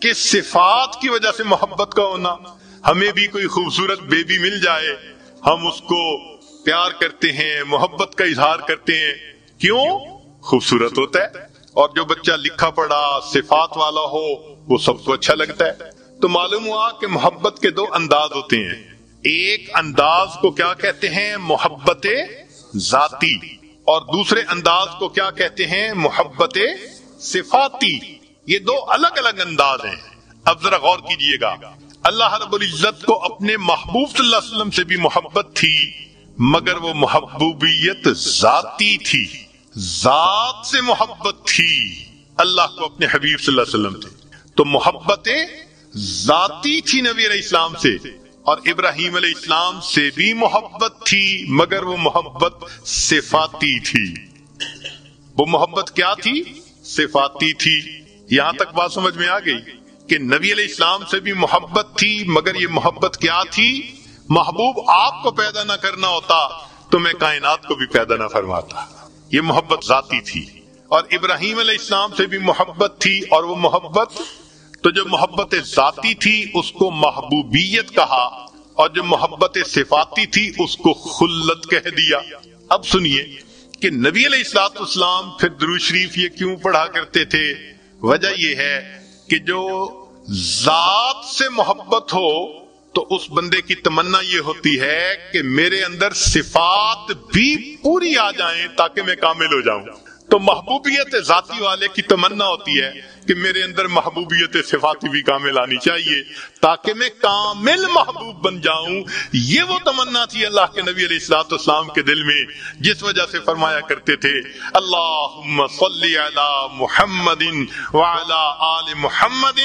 کہ صفات کی وجہ سے محبت کا ہونا۔ ہمیں بھی کوئی خوبصورت بیبی مل جائے، ہم اس کو پیار کرتے ہیں، محبت کا اظہار کرتے ہیں، کیوں؟ خوبصورت ہوتا ہے۔ اور جو بچہ لکھا پڑھا صفات والا ہو وہ سب کو اچھا لگتا ہے۔ تو معلوم ہوا کہ محبت کے دو انداز ہوتے ہیں۔ ایک انداز کو کیا کہتے ہیں؟ محبت ذاتی، اور دوسرے انداز کو کیا کہتے ہیں؟ محبت صفاتی۔ یہ دو الگ الگ انداز ہیں۔ اب ذرا غور کیجئے گا، اللہ رب العزت کو اپنے محبوب صلی اللہ علیہ وسلم سے بھی محبت تھی، مگر وہ محبوبیت ذاتی تھی، ذات سے محبت تھی۔ اللہ کو اپنے حبیب صلی اللہ علیہ وسلم تھے تو محبت ذاتی تھی نبی علیہ السلام سے، اور ابراہیم علیہ السلام سے بھی محبت تھی، مگر وہ محبت صفاتی تھی۔ وہ محبت کیا تھی؟ صفاتی تھی۔ یہاں تک بات سمجھ میں آ گئی؟ کہ نبی علیہ السلام سے بھی محبت تھی، مگر یہ محبت کیا تھی؟ محبوب آپ کو پیدا نہ کرنا ہوتا تو میں کائنات کو بھی پیدا نہ فرماتا. یہ محبت ذاتی تھی. اور ابراہیم علیہ السلام سے بھی محبت تھی، اور وہ محبت تو جو محبت ذاتی تھی اس کو محبوبیت کہا، اور جو محبت صفاتی تھی اس کو خلت کہہ دیا. اب سنیے کہ نبی علیہ الصلوۃ والسلام پھر درود شریف یہ کیوں پڑھا کرتے تھے؟ وجہ یہ ہے کہ جو ذات سے محبت ہو تو اس بندے کی تمنا یہ ہوتی ہے کہ میرے اندر صفات بھی پوری آ جائیں تاکہ میں کامل ہو جاؤں. تو محبوبیت ذاتی والے کی تمنا ہوتی ہے کہ میرے اندر محبوبیت صفاتی بھی کامل آنی چاہیے تاکہ میں کامل محبوب بن جاؤں. یہ وہ تمنا تھی اللہ کے نبی علیہ الصلوۃ والسلام کے دل میں، جس وجہ سے فرمایا کرتے تھے اللہم صلی علی محمد وعلی آل محمد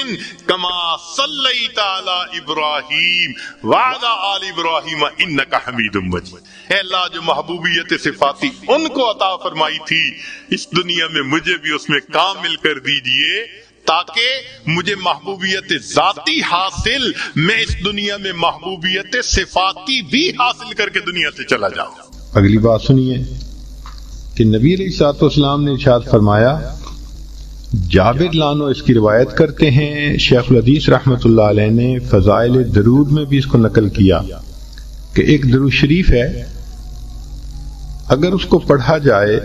کما صلیت علی ابراہیم وعلی آل ابراہیم انک حمید مجید. اے اللہ جو محبوبیت صفاتی ان کو عطا فرمائی تھی، اس دنیا میں مجھے بھی اس میں کامل کر دیجئے تاکہ مجھے محبوبیت ذاتی حاصل، میں اس دنیا میں محبوبیت صفاتی بھی حاصل کر کے دنیا سے چلا جاؤں. اگلی بات سنیے کہ نبی علیہ الصلوۃ والسلام نے ارشاد فرمایا، جابر لانو اس کی روایت کرتے ہیں، شیخ الحدیث رحمۃ اللہ علیہ نے فضائل درود میں بھی اس کو نقل کیا کہ ایک درود شریف ہے، اگر اس کو پڑھا جائے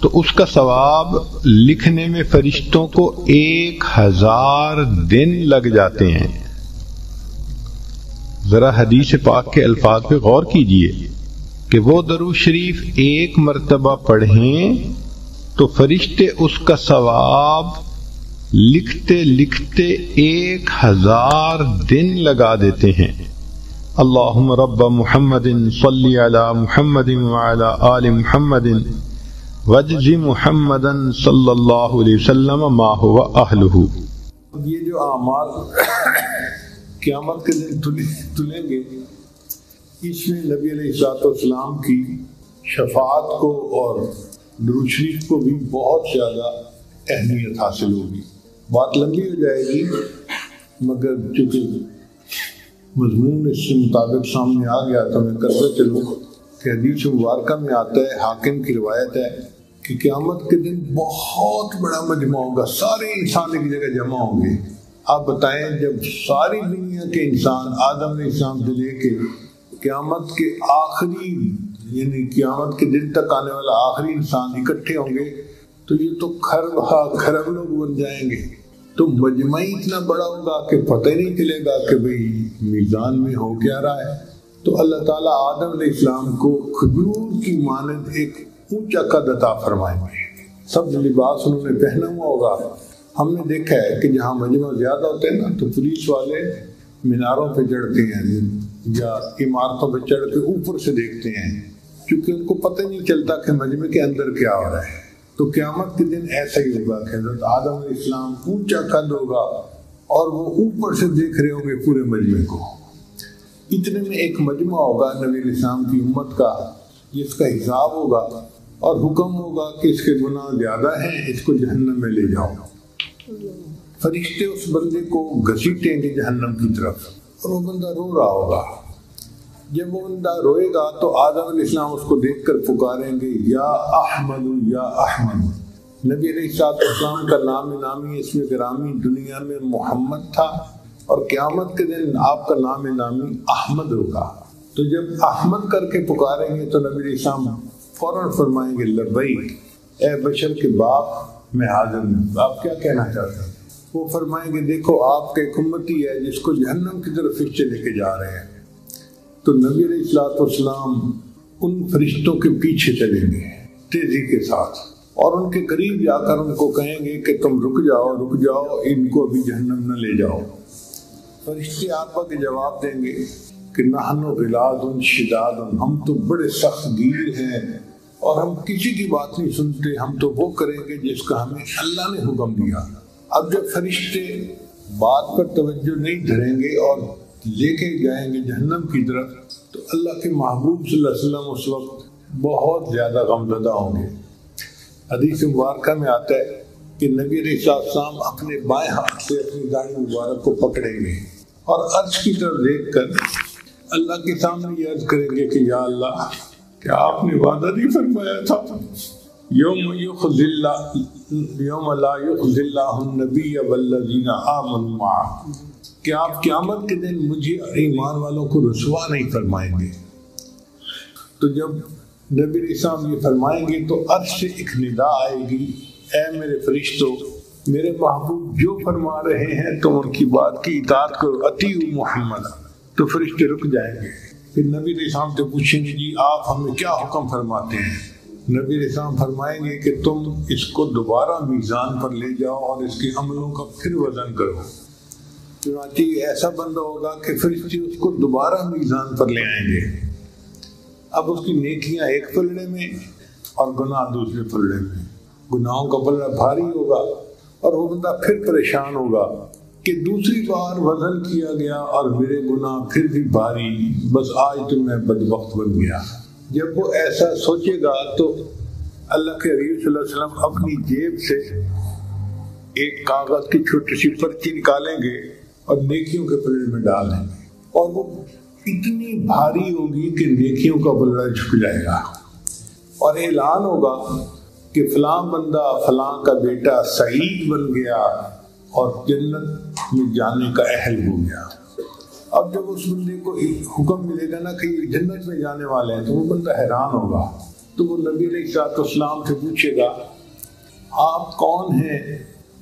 تو اس کا ثواب لکھنے میں فرشتوں کو 1000 دن لگ جاتے ہیں. ذرا حدیث پاک کے الفاظ پہ غور کیجئے کہ وہ درود شریف ایک مرتبہ پڑھیں تو فرشتے اس کا ثواب لکھتے لکھتے 1000 دن لگا دیتے ہیں. اللہم رب محمد صلی علی محمد وعلی آل محمد وجزی محمدا صلی اللہ علیہ وسلم ما هو اہلہ. یہ جو اعمال قیامت کے دن تلیں گے، اس میں نبی علیہ الصلوۃ والسلام کی شفاعت کو اور درود شریف کو بھی بہت زیادہ اہمیت حاصل ہوگی. بات لمبی ہو جائے گی، مگر چونکہ مضمون اس کے مطابق سامنے آ گیا تو میں کرتا چلوں کہ حدیث مبارکہ میں آتا ہے، حاکم کی روایت ہے کہ قیامت کے دن بہت بڑا مجمع ہوگا، سارے انسان ایک جگہ جمع ہوں گے. آپ بتائیں جب ساری دنیا کے انسان آدم علیہ السلام سے لے کے قیامت کے آخری یعنی قیامت کے دن تک آنے والا آخری انسان اکٹھے ہوں گے تو یہ تو خرب لوگ بن جائیں گے. تو مجمع اتنا بڑا ہوگا کہ پتہ ہی نہیں چلے گا کہ بھئی میزان میں ہو کیا رہا ہے. تو اللہ تعالیٰ آدم علیہ السلام کو کھجور کی مانند ایک اونچا قد عطا فرمائیں گے. سب لباس انہوں نے پہنا ہوا ہوگا. ہم نے دیکھا ہے کہ جہاں مجمع زیادہ ہوتے ہیں نا تو پولیس والے میناروں پہ چڑھتے ہیں یا عمارتوں پہ چڑھ کے اوپر سے دیکھتے ہیں، کیونکہ ان کو پتہ نہیں چلتا کہ مجمع کے اندر کیا ہو رہا ہے. تو قیامت کے دن ایسا ہی ہوگا کہ حضرت آدم علیہ السلام اونچا قد ہوگا اور وہ اوپر سے دیکھ رہے ہوں گے پورے مجمع کو. اتنے میں ایک مجمع ہوگا نبی علیہ السلام کی امت کا، جس کا حساب ہوگا اور حکم ہوگا کہ اس کے گناہ زیادہ ہیں، اس کو جہنم میں لے جاؤ. فرشتے اس بندے کو گھسیٹیں گے جہنم کی طرف اور وہ بندہ رو رہا ہوگا. جب وہ بندہ روئے گا تو آدم علیہ السلام اس کو دیکھ کر پکاریں گے یا احمد یا احمد. نبی علیہ السلام کا نام نامی اس میں گرامی دنیا میں محمد تھا اور قیامت کے دن آپ کا نام نامی احمد ہوگا. تو جب احمد کر کے پکاریں گے تو نبی علیہ السلام فوراً فرمائیں گے لبیک اے بشر کے باپ میں حاضر ہوں. آپ کیا کہنا چاہتے ہیں؟ وہ فرمائیں گے دیکھو آپ کا ایک امتی ہے جس کو جہنم کی طرف فرشتے لے کے جا رہے ہیں. تو نبی علیہ الصلوۃ والسلام ان فرشتوں کے پیچھے چلیں گے تیزی کے ساتھ اور ان کے قریب جا کر ان کو کہیں گے کہ تم رک جاؤ ان کو ابھی جہنم نہ لے جاؤ. فرشتے آقا کے جواب دیں گے کہ نحن غلاظ شداد، ہم تو بڑے سخت گیر ہیں اور ہم کسی کی بات نہیں سنتے، ہم تو وہ کریں گے جس کا ہمیں اللہ نے حکم دیا. اب جب فرشتے بات پر توجہ نہیں دھریں گے اور لے کے جائیں گے جہنم کی طرف تو اللہ کے محبوب صلی اللہ علیہ وسلم اس وقت بہت زیادہ غمزدہ ہوں گے. حدیث مبارکہ میں آتا ہے کہ نبی علیہ السلام اپنے بائیں ہاتھ سے اپنی داڑھی مبارک کو پکڑیں گے اور عرش کی طرف دیکھ کر اللہ کے سامنے یہ عرض کریں گے کہ یا اللہ، کیا آپ نے وعدہ نہیں فرمایا تھا یوم لا یخزی اللہ النبی والذین آمنوا معہ، کہ آپ قیامت کے دن مجھے ایمان والوں کو رسوا نہیں فرمائیں گے؟ تو جب نبی علیہ السلام یہ فرمائیں گے تو عرش سے ایک ندا آئے گی، اے میرے فرشتوں، میرے محبوب جو فرما رہے ہیں تم ان کی بات کی اطاعت کرو، اطیعوا محمد۔ تو فرشتے رک جائیں گے، پھر نبی علیہ السلام سے پوچھیں گے جی آپ ہمیں کیا حکم فرماتے ہیں؟ نبی علیہ السلام فرمائیں گے کہ تم اس کو دوبارہ میزان پر لے جاؤ اور اس کے عملوں کا پھر وزن کرو۔ چنانچہ ایسا بندہ ہوگا کہ فرشتے اس کو دوبارہ میزان پر لے آئیں گے، اب اس کی نیکیاں ایک پلڑے میں اور گناہ دوسرے پلڑے میں، گناہوں کا پلڑا بھاری ہوگا اور وہ بندہ پھر پریشان ہوگا کہ دوسری بار وزن کیا گیا اور میرے گناہ پھر بھی بھاری، بس آج تو میں بدبخت بن گیا۔ جب وہ ایسا سوچے گا تو اللہ کے حبیب صلی اللہ علیہ وسلم اپنی جیب سے ایک کاغذ کی چھوٹی سی پرچی نکالیں گے اور نیکیوں کے پلڑے میں ڈال دیں گے، اور وہ اتنی بھاری ہوگی کہ نیکیوں کا پلڑا جھک جائے گا، اور اعلان ہوگا کہ فلاں بندہ فلاں کا بیٹا سعید بن گیا اور جنت میں جانے کا اہل ہو گیا۔ اب جب اس بندے کو حکم ملے گا نا کہ یہ جنت میں جانے والے ہیں تو وہ بندہ حیران ہوگا، تو وہ نبی علیہ السلام سے پوچھے گا آپ کون ہیں؟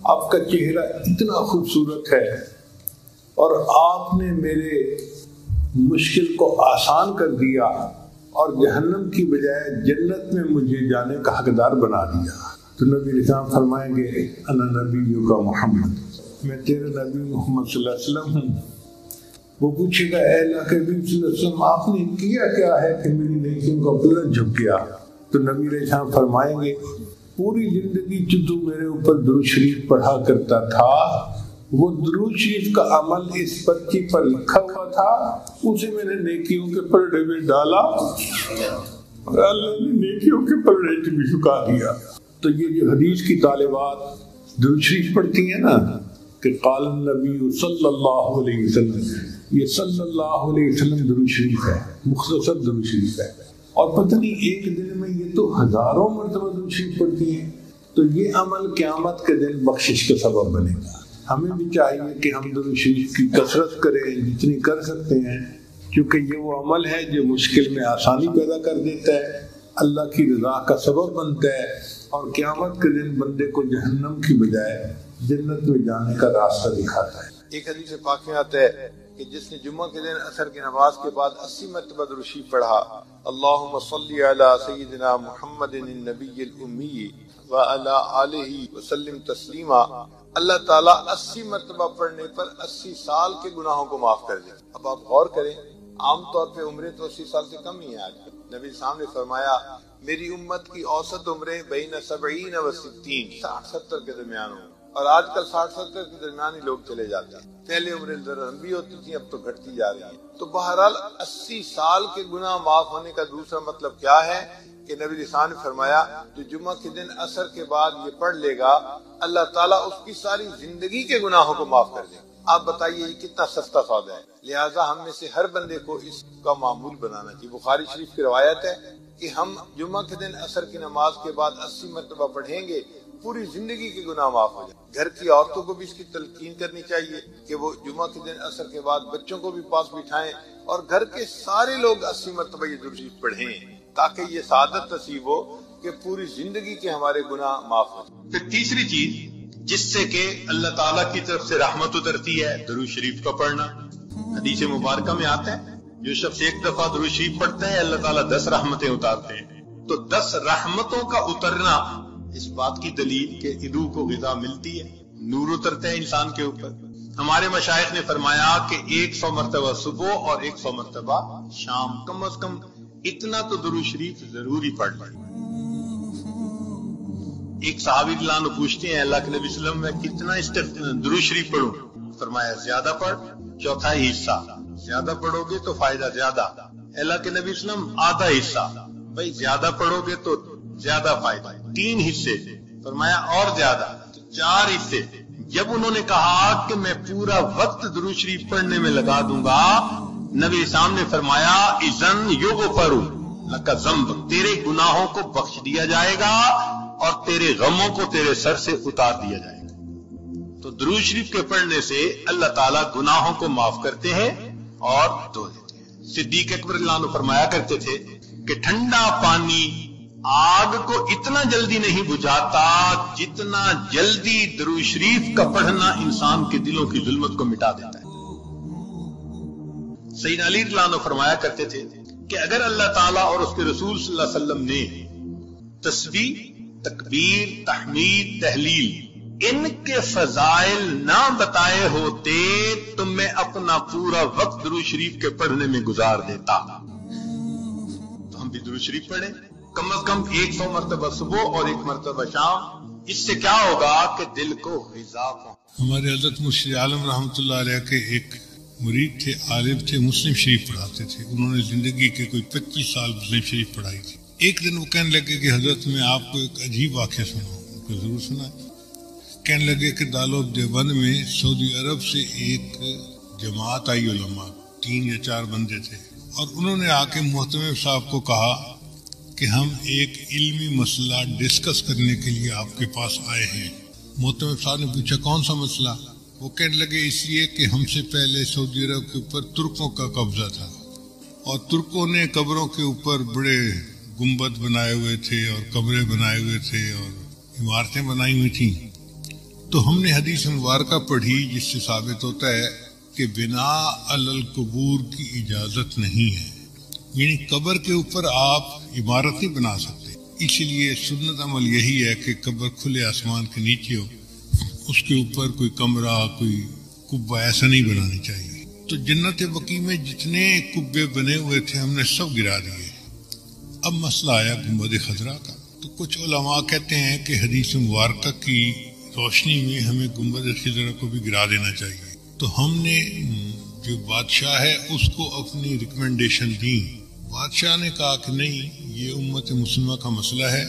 آپ کا چہرہ اتنا خوبصورت ہے اور آپ نے میرے مشکل کو آسان کر دیا اور جہنم کی بجائے جنت میں مجھے جانے کا حقدار بنا دیا۔ تو نبی علیہ السلام فرمائیں گے انا نبیک محمد، میں تیرے نبی محمد صلی اللہ علیہ وسلم ہوں۔ وہ پوچھے گا اے اللہ کے نبی صلی اللہ علیہ وسلم آپ نے کیا کیا ہے کہ میری نیکیوں کا پلڑا جھک گیا؟ تو نبی علیہ السلام فرمائیں گے پوری زندگی جو تو میرے اوپر درود شریف پڑھا کرتا تھا، وہ درود شریف کا عمل اس پرچی پر لکھا ہوا تھا، اسے میں نے نیکیوں کے پلڑے میں ڈالا اور اللہ نے نیکیوں کے پلڑے سے بھی جھکا دیا۔ تو یہ جو حدیث کی طالبات درود شریف پڑھتی ہیں نا کہ قال النبی صلی اللہ علیہ وسلم، یہ صلی اللہ علیہ وسلم درود شریف ہے، مختصر درود شریف ہے، اور پتہ نہیں ایک دن میں یہ تو ہزاروں مرتبہ درود شریف پڑھتی ہیں، تو یہ عمل قیامت کے دن بخشش کا سبب بنے گا۔ ہمیں بھی چاہیے کہ ہم درود شریف کی کثرت کریں جتنی کر سکتے ہیں، کیونکہ یہ وہ عمل ہے جو مشکل میں آسانی پیدا کر دیتا ہے، اللہ کی رضا کا سبب بنتا ہے، اور قیامت کے دن بندے کو جہنم کی بجائے جنت میں جانے کا راستہ دکھاتا ہے۔ ایک حدیث پاک میں آتا ہے کہ جس نے جمعہ کے دن عصر کی نماز کے بعد 80 مرتبہ درود شریف پڑھا، اللہم صلی علی سیدنا محمد النبی الامی وعلی آلہ وسلم تسلیما، اللہ تعالیٰ 80 مرتبہ پڑھنے پر 80 سال کے گناہوں کو معاف کر دے۔ اب آپ غور کریں، عام طور پہ عمریں تو 80 سال سے کم ہی ہیں آج کل۔ نبی صاحب نے فرمایا میری امت کی اوسط عمریں بین 70 و 60، 60-70 کے درمیان ہوں، اور آج کل 60-70 کے درمیان ہی لوگ چلے جاتے ہیں۔ پہلے عمریں ذرا لمبی ہوتی تھی، اب تو گھٹتی جا رہی ہیں۔ تو بہرحال 80 سال کے گناہ معاف ہونے کا دوسرا مطلب کیا ہے کہ نبی صاحب نے فرمایا جو جمعہ کے دن عصر کے بعد یہ پڑھ لے گا، اللہ تعالیٰ اس کی ساری زندگی کے گناہوں کو معاف کر دے گا۔ آپ بتائیے یہ کتنا سستا سودا ہے۔ لہٰذا ہم میں سے ہر بندے کو اس کا معمول بنانا چاہیے۔ بخاری شریف کی روایت ہے کہ ہم جمعہ کے دن عصر کی نماز کے بعد 80 مرتبہ پڑھیں گے، پوری زندگی کے گناہ معاف ہو جائیں۔ گھر کی عورتوں کو بھی اس کی تلقین کرنی چاہیے کہ وہ جمعہ کے دن عصر کے بعد بچوں کو بھی پاس بٹھائیں اور گھر کے سارے لوگ 80 مرتبہ یہ درود شریف پڑھیں، تاکہ یہ سعادت نصیب ہو کہ پوری زندگی کے ہمارے گناہ معاف ہو جائیں۔ پھر تیسری چیز جس سے کہ اللہ تعالیٰ کی طرف سے رحمت اترتی ہے، درود شریف کا پڑھنا۔ حدیث مبارکہ میں آتا ہے جو شخص ایک دفعہ درود شریف پڑھتا ہے اللہ تعالیٰ 10 رحمتیں اتارتے ہیں۔ تو 10 رحمتوں کا اترنا اس بات کی دلیل کہ روح کو غذا ملتی ہے، نور اترتا ہے انسان کے اوپر۔ ہمارے مشائخ نے فرمایا کہ 100 مرتبہ صبح اور 100 مرتبہ شام، کم از کم اتنا تو درود شریف ضروری پڑھ لیں۔ ایک صحابی عنہ پوچھتے ہیں اللہ کے نبی صلی اللہ علیہ وسلم میں کتنا درود شریف پڑھوں؟ فرمایا زیادہ پڑھ، چوتھائی حصہ۔ زیادہ پڑھو گے تو فائدہ زیادہ۔ اللہ کے نبی صلی اللہ علیہ وسلم آدھا حصہ، بھائی زیادہ پڑھو گے تو زیادہ فائدہ، 3 حصے۔ فرمایا اور زیادہ، 4 حصے. جب انہوں نے کہا کہ میں پورا وقت درود شریف پڑھنے میں لگا دوں گا، نبی اسلام نے فرمایا اذن یغفر لک ذنب، تیرے گناہوں کو بخش دیا جائے گا اور تیرے غموں کو تیرے سر سے اتار دیا جائے گا. تو درود شریف کے پڑھنے سے اللہ تعالیٰ گناہوں کو معاف کرتے ہیں اور دھو دیتے ہیں. صدیق اکبر اللہ عنہ فرمایا کرتے تھے کہ ٹھنڈا پانی آگ کو اتنا جلدی نہیں بجھاتا جتنا جلدی درود شریف کا پڑھنا انسان کے دلوں کی ظلمت کو مٹا دیتا ہے. سیدنا علی رضی اللہ عنہ فرمایا کرتے تھے کہ اگر اللہ تعالیٰ اور اس کے رسول صلی اللہ علیہ وسلم نے تسبیح، تکبیر، تحمید، تحلیل ان کے فضائل نہ بتائے ہوتے تو میں اپنا پورا وقت درود شریف کے پڑھنے میں گزار دیتا. تو ہم بھی درود شریف پڑھیں کم از کم 100 مرتبہ صبح اور 1 مرتبہ شام. اس سے کیا ہوگا کہ دل کو غذا پہنچے. ہمارے حضرت مرشد عالم رحمۃ اللہ علیہ کے ایک مرید تھے، عالم تھے، مسلم شریف پڑھاتے تھے. انہوں نے زندگی کے کوئی 25 سال مسلم شریف پڑھائی تھی. ایک دن وہ کہنے لگے کہ حضرت میں آپ کو ایک عجیب واقعہ سناؤں. کو ضرور سنا. کہنے لگے کہ دارالعلوم دیوبند میں سعودی عرب سے ایک جماعت آئی، علماء 3 یا 4 بندے تھے، اور انہوں نے آ کے محتمم صاحب کو کہا کہ ہم ایک علمی مسئلہ ڈسکس کرنے کے لیے آپ کے پاس آئے ہیں. محتمم صاحب نے پوچھا کون سا مسئلہ؟ وہ کہنے لگے اس لیے کہ ہم سے پہلے سعودی عرب کے اوپر ترکوں کا قبضہ تھا، اور ترکوں نے قبروں کے اوپر بڑے گنبد بنائے ہوئے تھے اور قبریں بنائے ہوئے تھے اور عمارتیں بنائی ہوئی تھیں. تو ہم نے حدیث مبارکہ پڑھی جس سے ثابت ہوتا ہے کہ بنا علی القبور کی اجازت نہیں ہے، یعنی قبر کے اوپر آپ عمارت نہیں بنا سکتے. اسی لیے سنت عمل یہی ہے کہ قبر کھلے آسمان کے نیچے ہو، اس کے اوپر کوئی کمرہ، کوئی کبہ ایسا نہیں بنانی چاہیے. تو جنت بقیع میں جتنے کبے بنے ہوئے تھے ہم نے سب گرا دیے. اب مسئلہ آیا گنبد خضرا کا. تو کچھ علماء کہتے ہیں کہ حدیث مبارکہ کی روشنی میں ہمیں گنبد خضرا کو بھی گرا دینا چاہیے. تو ہم نے جو بادشاہ ہے اس کو اپنی ریکمنڈیشن دی. بادشاہ نے کہا کہ نہیں، یہ امت مسلمہ کا مسئلہ ہے،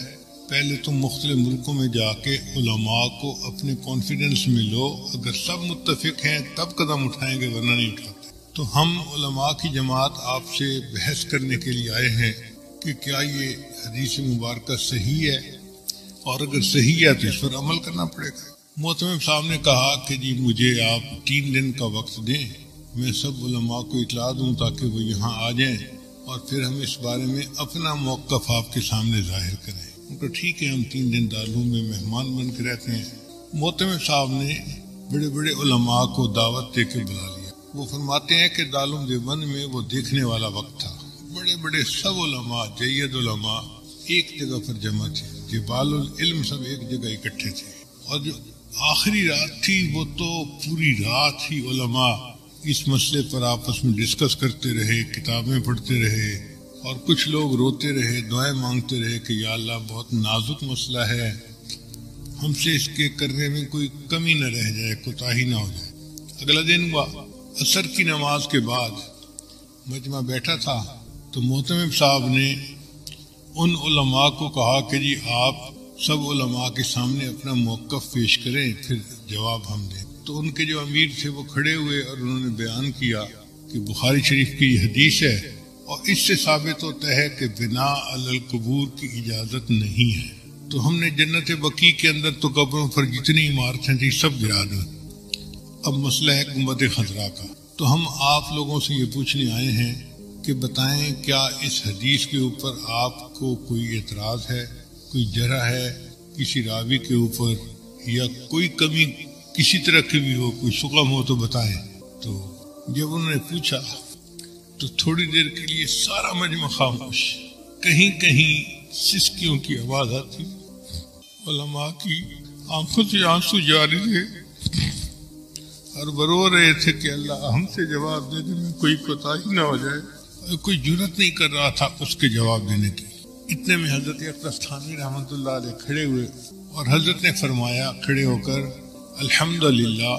پہلے تم مختلف ملکوں میں جا کے علماء کو اپنے کانفیڈنس میں لو، اگر سب متفق ہیں تب قدم اٹھائیں گے ورنہ نہیں اٹھاتے. تو ہم علماء کی جماعت آپ سے بحث کرنے کے لیے آئے ہیں کہ کیا یہ حدیث مبارکہ صحیح ہے، اور اگر صحیح ہے تو اس پر عمل کرنا پڑے گا. محتمم صاحب نے کہا کہ جی مجھے آپ 3 دن کا وقت دیں، میں سب علماء کو اطلاع دوں تاکہ وہ یہاں آ جائیں اور پھر ہم اس بارے میں اپنا موقف آپ کے سامنے ظاہر کریں. تو ٹھیک ہے، ہم 3 دن دارالعلوم میں مہمان بن کے رہتے ہیں. محتمم صاحب نے بڑے بڑے علماء کو دعوت دے کے بلا لیا. وہ فرماتے ہیں کہ دارالعلوم دیوبند میں وہ دیکھنے والا وقت تھا. بڑے بڑے سب علماء، جید علماء ایک جگہ پر جمع تھے، جبال العلم سب ایک جگہ اکٹھے تھے. اور جو آخری رات تھی وہ تو پوری رات ہی علماء اس مسئلے پر آپس میں ڈسکس کرتے رہے، کتابیں پڑھتے رہے، اور کچھ لوگ روتے رہے، دعائیں مانگتے رہے کہ یا اللہ بہت نازک مسئلہ ہے، ہم سے اس کے کرنے میں کوئی کمی نہ رہ جائے، کوتاہی نہ ہو جائے. اگلا دن ہوا، عصر کی نماز کے بعد مجمع بیٹھا تھا. تو محتمم صاحب نے ان علماء کو کہا کہ جی آپ سب علماء کے سامنے اپنا موقف پیش کریں، پھر جواب ہم دیں. تو ان کے جو امیر تھے وہ کھڑے ہوئے اور انہوں نے بیان کیا کہ بخاری شریف کی یہ حدیث ہے اور اس سے ثابت ہوتا ہے کہ بنا علی القبور کی اجازت نہیں ہے. تو ہم نے جنت بقیع کے اندر تو قبروں پر جتنی عمارتیں تھیں سب گرا دیں. اب مسئلہ ہے گنبد خضرا کا. تو ہم آپ لوگوں سے یہ پوچھنے آئے ہیں کہ بتائیں کیا اس حدیث کے اوپر آپ کو کوئی اعتراض ہے، کوئی جرح ہے کسی راوی کے اوپر، یا کوئی کمی کسی طرح کی بھی ہو، کوئی سقم ہو تو بتائیں. تو جب انہوں نے پوچھا تو تھوڑی دیر کے لیے سارا مجمع خاموش. کہیں کہیں سسکیوں کی آواز آتی، علماء کی آنکھوں سے آنسو جاری تھے اور وہ رو رہے تھے کہ اللہ ہم سے جواب دینے میں کوئی کوتاہی نہ ہو جائے. کوئی جرات نہیں کر رہا تھا اس کے جواب دینے کی. اتنے میں حضرت اقدس تھانوی رحمۃ اللہ علیہ کھڑے ہوئے اور حضرت نے فرمایا کھڑے ہو کر، الحمدللہ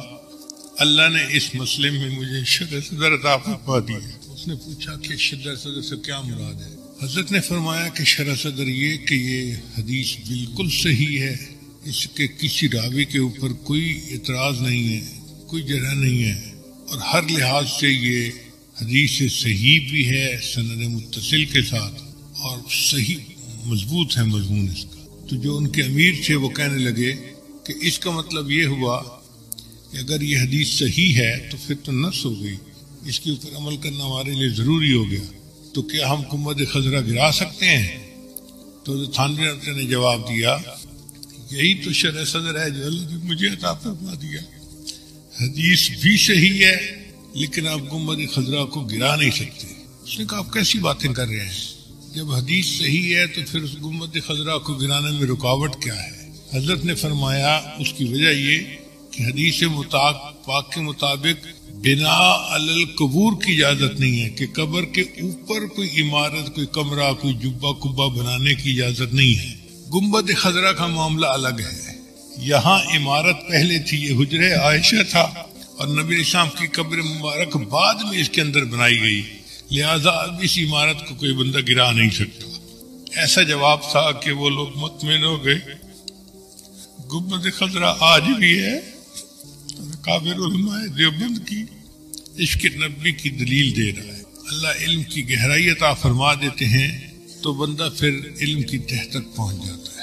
اللہ نے اس مسئلے میں مجھے شرح صدر عطا فرما دی ہے. اس نے پوچھا کہ شرح صدر سے کیا مراد ہے؟ حضرت نے فرمایا کہ شرح صدر یہ کہ یہ حدیث بالکل صحیح ہے اس کے کسی راوی کے اوپر کوئی اعتراض نہیں ہے، کوئی جرح نہیں ہے، اور ہر لحاظ سے یہ حدیث صحیح بھی ہے سند متصل کے ساتھ، اور صحیح مضبوط ہے مضمون اس کا۔ تو جو ان کے امیر تھے وہ کہنے لگے کہ اس کا مطلب یہ ہوا کہ اگر یہ حدیث صحیح ہے تو پھر تو نص ہو گئی، اس کے اوپر عمل کرنا ہمارے لیے ضروری ہو گیا، تو کیا ہم گنبد خضرا گرا سکتے ہیں؟ تو تھانوی نے جواب دیا یہی تو شرح صدر ہے جو اللہ نے مجھے عطا فرما دیا، حدیث بھی صحیح ہے لیکن آپ گنبد خضرا کو گرا نہیں سکتے۔ اس نے کہا آپ کیسی باتیں کر رہے ہیں، جب حدیث صحیح ہے تو پھر اس گنبد خضرا کو گرانے میں رکاوٹ کیا ہے؟ حضرت نے فرمایا اس کی وجہ یہ کہ حدیث پاک کے مطابق بنا علی القبور کی اجازت نہیں ہے، کہ قبر کے اوپر کوئی عمارت، کوئی کمرہ، کوئی جبہ کبہ بنانے کی اجازت نہیں ہے۔ گنبد خضرا کا معاملہ الگ ہے، یہاں عمارت پہلے تھی، یہ حجرہ عائشہ تھا، اور نبی اسلام کی قبر مبارک بعد میں اس کے اندر بنائی گئی، لہذا اب اس عمارت کو کوئی بندہ گرا نہیں سکتا۔ ایسا جواب تھا کہ وہ لوگ مطمئن ہو گئے۔ گنبد خضرا آج بھی ہے، کابر علماء دیوبند کی عشق نبی کی دلیل دے رہا ہے۔ اللہ علم کی گہرائی عطا فرما دیتے ہیں تو بندہ پھر علم کی تہ تک پہنچ جاتا ہے۔